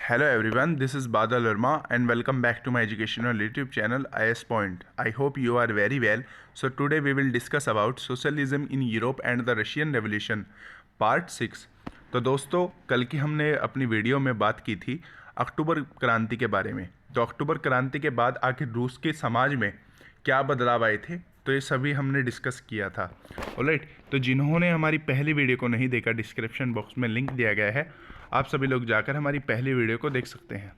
Hello everyone, this is Badal Verma and welcome back to my educational YouTube channel IS Point. I hope you are very well. So today we will discuss about socialism in Europe and the Russian Revolution part 6। तो दोस्तों, कल की हमने अपनी video में बात की थी अक्टूबर क्रांति के बारे में। तो अक्टूबर क्रांति के बाद आखिर रूस के समाज में क्या बदलाव आए थे, तो ये सभी हमने डिस्कस किया था। ऑलराइट, तो जिन्होंने हमारी पहली वीडियो को नहीं देखा, डिस्क्रिप्शन बॉक्स में लिंक दिया गया है, आप सभी लोग जाकर हमारी पहली वीडियो को देख सकते हैं।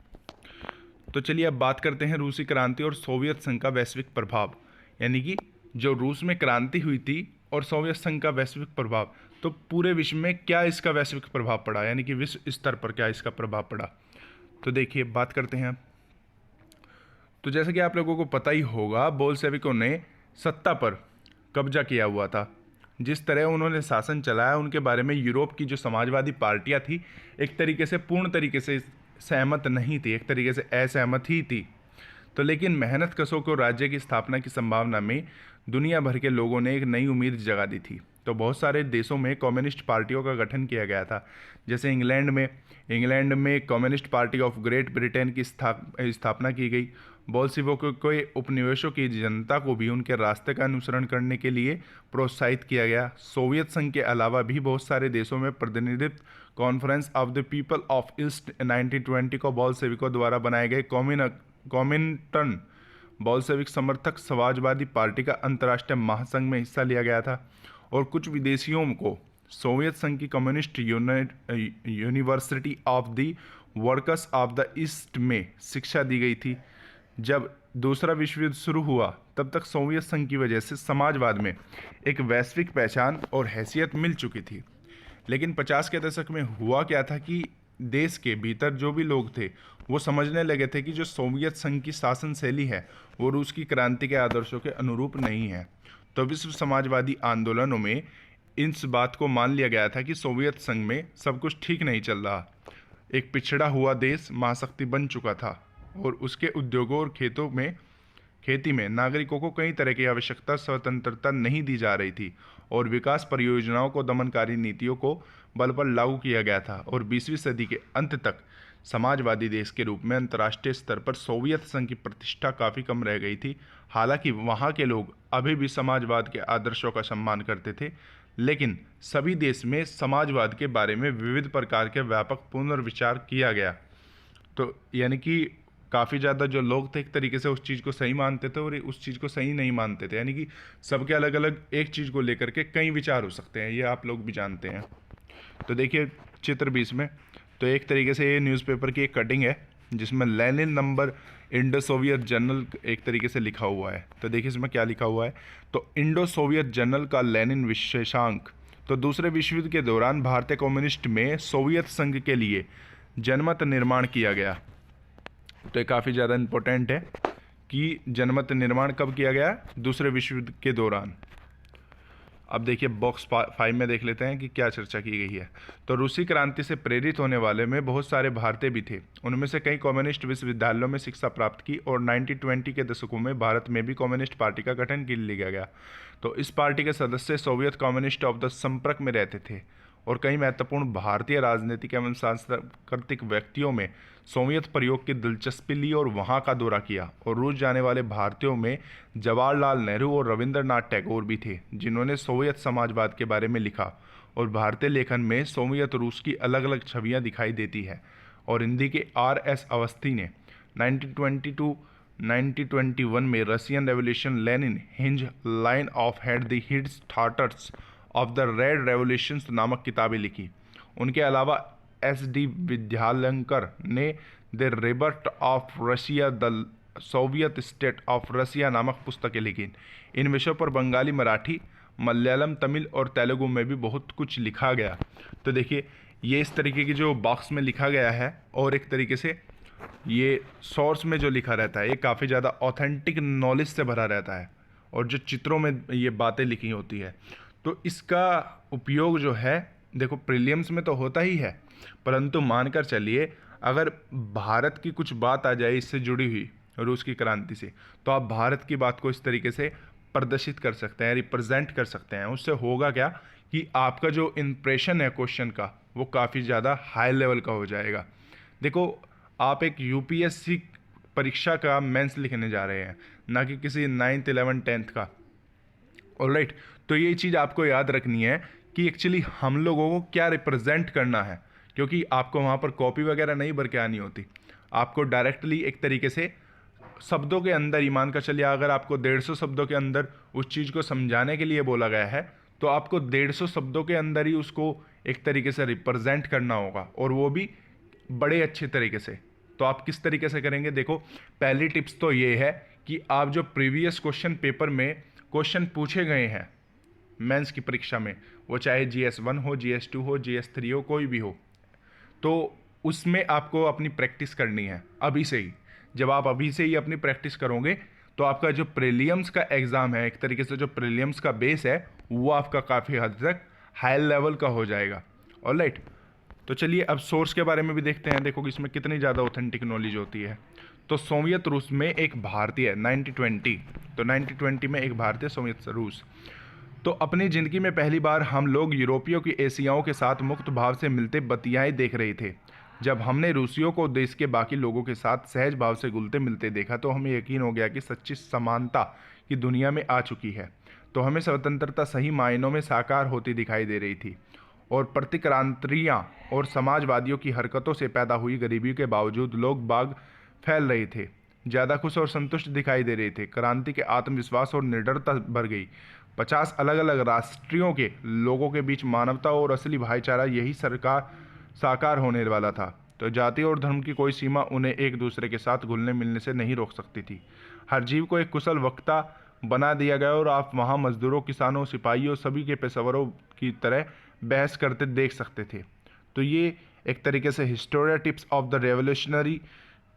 तो चलिए अब बात करते हैं रूसी क्रांति और सोवियत संघ का वैश्विक प्रभाव, यानी कि जो रूस में क्रांति हुई थी और सोवियत संघ का वैश्विक प्रभाव, तो पूरे विश्व में क्या इसका वैश्विक प्रभाव पड़ा, यानी कि विश्व स्तर पर क्या इसका प्रभाव पड़ा। तो देखिए बात करते हैं। तो जैसा कि आप लोगों को पता ही होगा, बोल्शेविकों ने सत्ता पर कब्जा किया हुआ था। जिस तरह उन्होंने शासन चलाया, उनके बारे में यूरोप की जो समाजवादी पार्टियां थी एक तरीके से पूर्ण तरीके से सहमत नहीं थी, एक तरीके से असहमत ही थी। तो लेकिन मेहनत कशों को राज्य की स्थापना की संभावना में दुनिया भर के लोगों ने एक नई उम्मीद जगा दी थी। तो बहुत सारे देशों में कम्युनिस्ट पार्टियों का गठन किया गया था। जैसे इंग्लैंड में communist party of great Britain की स्थापना की गई। बोल्शेविकों के उपनिवेशों की जनता को भी उनके रास्ते का अनुसरण करने के लिए प्रोत्साहित किया गया। सोवियत संघ के अलावा भी बहुत सारे देशों में प्रतिनिधित्व conference of the people of east 1920 को बोल्शेविकों द्वारा बनाए गए कॉमिनटर्न बोल्शेविक समर्थक समाजवादी पार्टी का अंतर्राष्ट्रीय महासंघ में हिस्सा लिया गया था। और कुछ विदेशियों को सोवियत संघ की communist university of the workers of the east में शिक्षा दी गई थी। जब दूसरा विश्व युद्ध शुरू हुआ, तब तक सोवियत संघ की वजह से समाजवाद में एक वैश्विक पहचान और हैसियत मिल चुकी थी। लेकिन 50 के दशक में हुआ क्या था कि देश के भीतर जो भी लोग थे वो समझने लगे थे कि जो सोवियत संघ की शासन शैली है वो रूस की क्रांति के आदर्शों के अनुरूप नहीं है। तो विश्व समाजवादी आंदोलनों में इस बात को मान लिया गया था कि सोवियत संघ में सब कुछ ठीक नहीं चल रहा। एक पिछड़ा हुआ देश महाशक्ति बन चुका था और उसके उद्योगों और खेती में नागरिकों को कई तरह की आवश्यकता स्वतंत्रता नहीं दी जा रही थी और विकास परियोजनाओं को दमनकारी नीतियों को बल पर लागू किया गया था। और 20वीं सदी के अंत तक समाजवादी देश के रूप में अंतर्राष्ट्रीय स्तर पर सोवियत संघ की प्रतिष्ठा काफ़ी कम रह गई थी। हालांकि वहाँ के लोग अभी भी समाजवाद के आदर्शों का सम्मान करते थे, लेकिन सभी देश में समाजवाद के बारे में विविध प्रकार के व्यापक पुनर्विचार किया गया। तो यानी कि काफ़ी ज़्यादा जो लोग थे एक तरीके से उस चीज़ को सही मानते थे और उस चीज़ को सही नहीं मानते थे, यानी कि सबके अलग अलग एक चीज़ को लेकर के कई विचार हो सकते हैं, ये आप लोग भी जानते हैं। तो देखिए चित्र 20 में, तो एक तरीके से ये न्यूज़पेपर की एक कटिंग है जिसमें Lenin number Indo Soviet journal एक तरीके से लिखा हुआ है। तो देखिए इसमें क्या लिखा हुआ है, तो इंडो सोवियत जर्नल का लेनिन विशेषांक। तो दूसरे विश्व युद्ध के दौरान भारतीय कम्युनिस्ट में सोवियत संघ के लिए जनमत निर्माण किया गया। तो ये काफ़ी ज़्यादा इम्पोर्टेंट है कि जनमत निर्माण कब किया गया, दूसरे विश्व युद्ध के दौरान। अब देखिए बॉक्स 5 में देख लेते हैं कि क्या चर्चा की गई है। तो रूसी क्रांति से प्रेरित होने वाले में बहुत सारे भारतीय भी थे। उनमें से कई कम्युनिस्ट विश्वविद्यालयों में शिक्षा प्राप्त की और 1920 के दशकों में भारत में भी कम्युनिस्ट पार्टी का गठन कर लिया गया। तो इस पार्टी के सदस्य सोवियत कम्युनिस्ट ऑफ द संपर्क में रहते थे और कई महत्वपूर्ण भारतीय राजनीतिक एवं सांस्कृतिक व्यक्तियों में सोवियत प्रयोग की दिलचस्पी ली और वहाँ का दौरा किया। और रूस जाने वाले भारतीयों में जवाहरलाल नेहरू और रविंद्रनाथ टैगोर भी थे, जिन्होंने सोवियत समाजवाद के बारे में लिखा। और भारतीय लेखन में सोवियत रूस की अलग अलग छवियाँ दिखाई देती है। और हिंदी के R.S. अवस्थी ने 1921 में Russian revolution Lenin hinge line of head the hit starters of the red revolutions नामक किताबें लिखी। उनके अलावा S.D. विद्यालंकर ने the rebirth of Russia the Soviet state of Russia नामक पुस्तकें लिखी। इन विषयों पर बंगाली, मराठी, मलयालम, तमिल और तेलुगु में भी बहुत कुछ लिखा गया। तो देखिए ये इस तरीके की जो बॉक्स में लिखा गया है और एक तरीके से ये सोर्स में जो लिखा रहता है ये काफ़ी ज़्यादा ऑथेंटिक नॉलेज से भरा रहता है और जो चित्रों में ये बातें लिखी होती है। तो इसका उपयोग जो है देखो प्रीलिम्स में तो होता ही है, परंतु मानकर चलिए अगर भारत की कुछ बात आ जाए इससे जुड़ी हुई रूस की क्रांति से, तो आप भारत की बात को इस तरीके से प्रदर्शित कर सकते हैं, रिप्रेजेंट कर सकते हैं। उससे होगा क्या कि आपका जो इम्प्रेशन है क्वेश्चन का वो काफ़ी ज़्यादा हाई लेवल का हो जाएगा। देखो आप एक यूपीएससी परीक्षा का मेंस लिखने जा रहे हैं, ना कि किसी 9th 11th 10th का। ऑलराइट, तो ये चीज़ आपको याद रखनी है कि एक्चुअली हम लोगों को क्या रिप्रेजेंट करना है, क्योंकि आपको वहाँ पर कॉपी वगैरह नहीं भर के आनी होती। आपको डायरेक्टली एक तरीके से शब्दों के अंदर ही, मान कर चलिए अगर आपको 150 शब्दों के अंदर उस चीज़ को समझाने के लिए बोला गया है, तो आपको 150 शब्दों के अंदर ही उसको एक तरीके से रिप्रेजेंट करना होगा, और वो भी बड़े अच्छे तरीके से। तो आप किस तरीके से करेंगे, देखो पहली टिप्स तो ये है कि आप जो प्रीवियस क्वेश्चन पेपर में क्वेश्चन पूछे गए हैं मेंस की परीक्षा में, वो चाहे GS1 हो, GS2 हो, GS3 हो, कोई भी हो, तो उसमें आपको अपनी प्रैक्टिस करनी है अभी से ही। जब आप अभी से ही अपनी प्रैक्टिस करोगे तो आपका जो प्रीलिम्स का एग्ज़ाम है, एक तरीके से जो प्रीलिम्स का बेस है, वो आपका काफ़ी हद तक हाई लेवल का हो जाएगा। ऑलराइट, तो चलिए अब सोर्स के बारे में भी देखते हैं। देखो कि इसमें कितनी ज़्यादा ऑथेंटिक नॉलेज होती है। तो सोवियत रूस में एक भारतीय 1920, तो 1920 में एक भारतीय सोवियत रूस। तो अपनी ज़िंदगी में पहली बार हम लोग यूरोपियों की एशियाओं के साथ मुक्त भाव से मिलते बतियाएँ देख रहे थे। जब हमने रूसियों को देश के बाकी लोगों के साथ सहज भाव से घुलते मिलते देखा तो हमें यकीन हो गया कि सच्ची समानता की दुनिया में आ चुकी है। तो हमें स्वतंत्रता सही मायनों में साकार होती दिखाई दे रही थी, और प्रतिक्रांतियाँ और समाजवादियों की हरकतों से पैदा हुई गरीबी के बावजूद लोग बाग फैल रहे थे, ज़्यादा खुश और संतुष्ट दिखाई दे रहे थे। क्रांति के आत्मविश्वास और निडरता भर गई। 50 अलग अलग राष्ट्रियों के लोगों के बीच मानवता और असली भाईचारा यही सरकार साकार होने वाला था। तो जाति और धर्म की कोई सीमा उन्हें एक दूसरे के साथ घुलने मिलने से नहीं रोक सकती थी। हर जीव को एक कुशल वक्ता बना दिया गया, और आप वहाँ मजदूरों, किसानों, सिपाहियों, सभी के पेशेवरों की तरह बहस करते देख सकते थे। तो ये एक तरीके से Historia tips of the revolutionary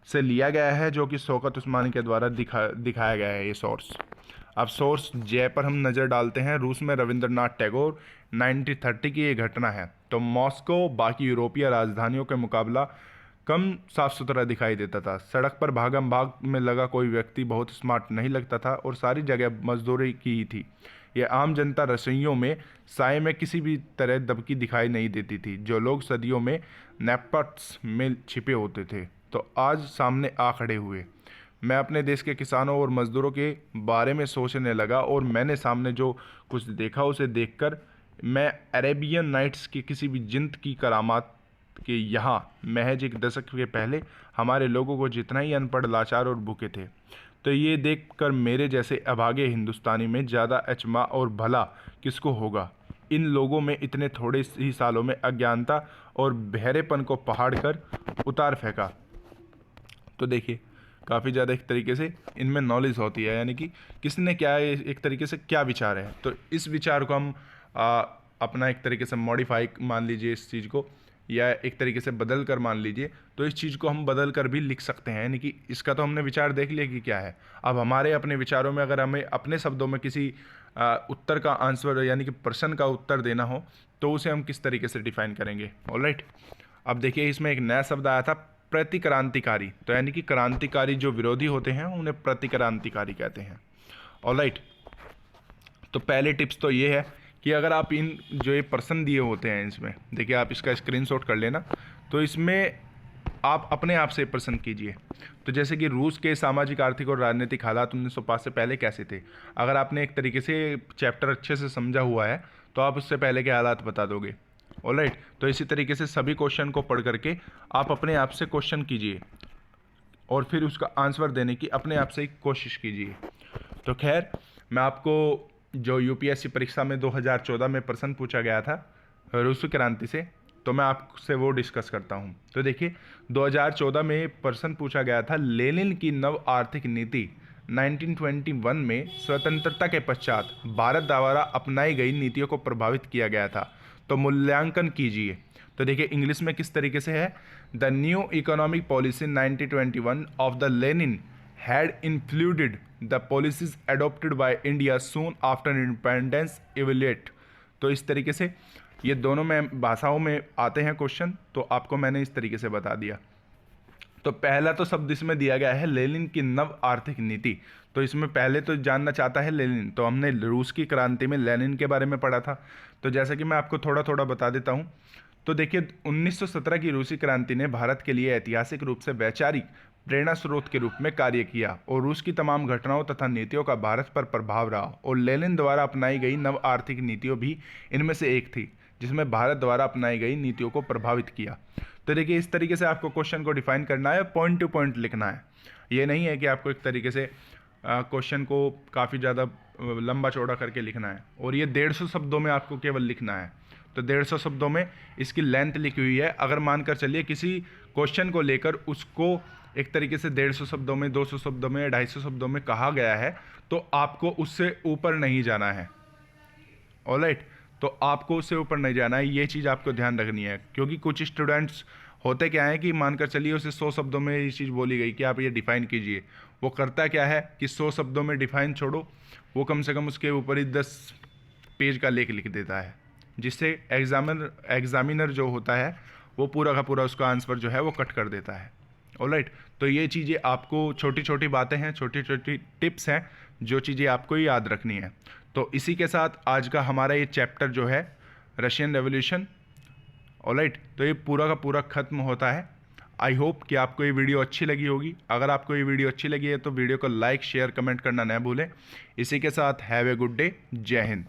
से लिया गया है, जो कि शौकत उस्मानी के द्वारा दिखाया गया है ये सोर्स। अब सोर्स जय पर हम नज़र डालते हैं। रूस में रविंद्रनाथ टैगोर 1930 की ये घटना है। तो मॉस्को बाकी यूरोपीय राजधानियों के मुकाबला कम साफ सुथरा दिखाई देता था। सड़क पर भागम भाग में लगा कोई व्यक्ति बहुत स्मार्ट नहीं लगता था, और सारी जगह मजदूरी की ही थी। यह आम जनता रसोइयों में साय में किसी भी तरह दबकी दिखाई नहीं देती थी, जो लोग सदियों में नेपथ्स में छिपे होते थे, तो आज सामने आ खड़े हुए। मैं अपने देश के किसानों और मज़दूरों के बारे में सोचने लगा, और मैंने सामने जो कुछ देखा उसे देखकर मैं अरेबियन नाइट्स की किसी भी जिंद की करामात के यहाँ महज एक दशक के पहले हमारे लोगों को जितना ही अनपढ़, लाचार और भूखे थे, तो ये देखकर मेरे जैसे अभागे हिंदुस्तानी में ज़्यादा अचंभा और भला किसको होगा। इन लोगों में इतने थोड़े ही सालों में अज्ञानता और बहरेपन को पहाड़ कर उतार फेंका। तो देखिए काफ़ी ज़्यादा एक तरीके से इनमें नॉलेज होती है, यानी कि किसने क्या एक तरीके से क्या विचार है। तो इस विचार को हम अपना एक तरीके से मॉडिफाई मान लीजिए इस चीज़ को, या एक तरीके से बदल कर मान लीजिए, तो इस चीज़ को हम बदल कर भी लिख सकते हैं। यानी कि इसका तो हमने विचार देख लिया कि क्या है। अब हमारे अपने विचारों में अगर हमें अपने शब्दों में किसी उत्तर का आंसर यानी कि प्रश्न का उत्तर देना हो, तो उसे हम किस तरीके से डिफाइन करेंगे। ऑलराइट, अब देखिए इसमें एक नया शब्द आया था, प्रतिक्रांतिकारी। तो यानी कि क्रांतिकारी जो विरोधी होते हैं उन्हें प्रतिक्रांतिकारी कहते हैं। ऑलराइट, तो पहले टिप्स तो ये है कि अगर आप इन जो ये प्रश्न दिए होते हैं इसमें देखिए, आप इसका स्क्रीनशॉट कर लेना। तो इसमें आप अपने आप से प्रश्न कीजिए। तो जैसे कि रूस के सामाजिक, आर्थिक और राजनीतिक हालात 1905 से पहले कैसे थे। अगर आपने एक तरीके से चैप्टर अच्छे से समझा हुआ है तो आप उससे पहले के हालात बता दोगे। ऑलराइट, तो इसी तरीके से सभी क्वेश्चन को पढ़ करके आप अपने आप से क्वेश्चन कीजिए, और फिर उसका आंसर देने की अपने आप से ही कोशिश कीजिए। तो खैर, मैं आपको जो यूपीएससी परीक्षा में 2014 में प्रश्न पूछा गया था रूस क्रांति से, तो मैं आपसे वो डिस्कस करता हूँ। तो देखिए 2014 में प्रश्न पूछा गया था, लेनिन की नव आर्थिक नीति 1921 में स्वतंत्रता के पश्चात भारत द्वारा अपनाई गई नीतियों को प्रभावित किया गया था, तो मूल्यांकन कीजिए। तो देखिए इंग्लिश में किस तरीके से है, the new economic policy 1921 of the Lenin had included the policies adopted by India soon after independence evaluate। तो इस तरीके से ये दोनों में भाषाओं में आते हैं क्वेश्चन, तो आपको मैंने इस तरीके से बता दिया। तो पहला तो शब्द इसमें दिया गया है लेनिन की नव आर्थिक नीति। तो इसमें पहले तो जानना चाहता है लेनिन, तो हमने रूस की क्रांति में लेनिन के बारे में पढ़ा था। तो जैसा कि मैं आपको थोड़ा थोड़ा बता देता हूँ। तो देखिए 1917 की रूसी क्रांति ने भारत के लिए ऐतिहासिक रूप से वैचारिक प्रेरणा स्रोत के रूप में कार्य किया और रूस की तमाम घटनाओं तथा नीतियों का भारत पर प्रभाव रहा, और लेनिन द्वारा अपनाई गई नव आर्थिक नीतियों भी इनमें से एक थी जिसमें भारत द्वारा अपनाई गई नीतियों को प्रभावित किया। तो देखिए इस तरीके से आपको क्वेश्चन को डिफाइन करना है, पॉइंट टू पॉइंट लिखना है। ये नहीं है कि आपको एक तरीके से क्वेश्चन को काफ़ी ज़्यादा लंबा चौड़ा करके लिखना है, और ये 150 शब्दों में आपको केवल लिखना है। तो 150 शब्दों में इसकी लेंथ लिखी हुई है। अगर मानकर चलिए किसी क्वेश्चन को लेकर उसको एक तरीके से 150 शब्दों में, 200 शब्दों में, 250 शब्दों में कहा गया है, तो आपको उससे ऊपर नहीं जाना है। ऑलराइट, तो आपको उससे ऊपर नहीं जाना है, ये चीज़ आपको ध्यान रखनी है। क्योंकि कुछ स्टूडेंट्स होते क्या है कि मानकर चलिए उसे 100 शब्दों में ये चीज़ बोली गई कि आप ये डिफाइन कीजिए, वो करता क्या है कि 100 शब्दों में डिफाइन छोड़ो, वो कम से कम उसके ऊपर ही 10 पेज का लेख लिख देता है, जिससे एग्जामिनर जो होता है वो पूरा का पूरा उसका आंसर जो है वो कट कर देता है। ऑलराइट, तो ये चीज़ें आपको छोटी छोटी बातें हैं, छोटी छोटी टिप्स हैं जो चीज़ें आपको याद रखनी है। तो इसी के साथ आज का हमारा ये चैप्टर जो है रशियन रेवोल्यूशन, ऑलराइट, तो ये पूरा का पूरा ख़त्म होता है। आई होप कि आपको ये वीडियो अच्छी लगी होगी। अगर आपको ये वीडियो अच्छी लगी है तो वीडियो को लाइक, शेयर, कमेंट करना न भूलें। इसी के साथ हैव ए गुड डे। जय हिंद।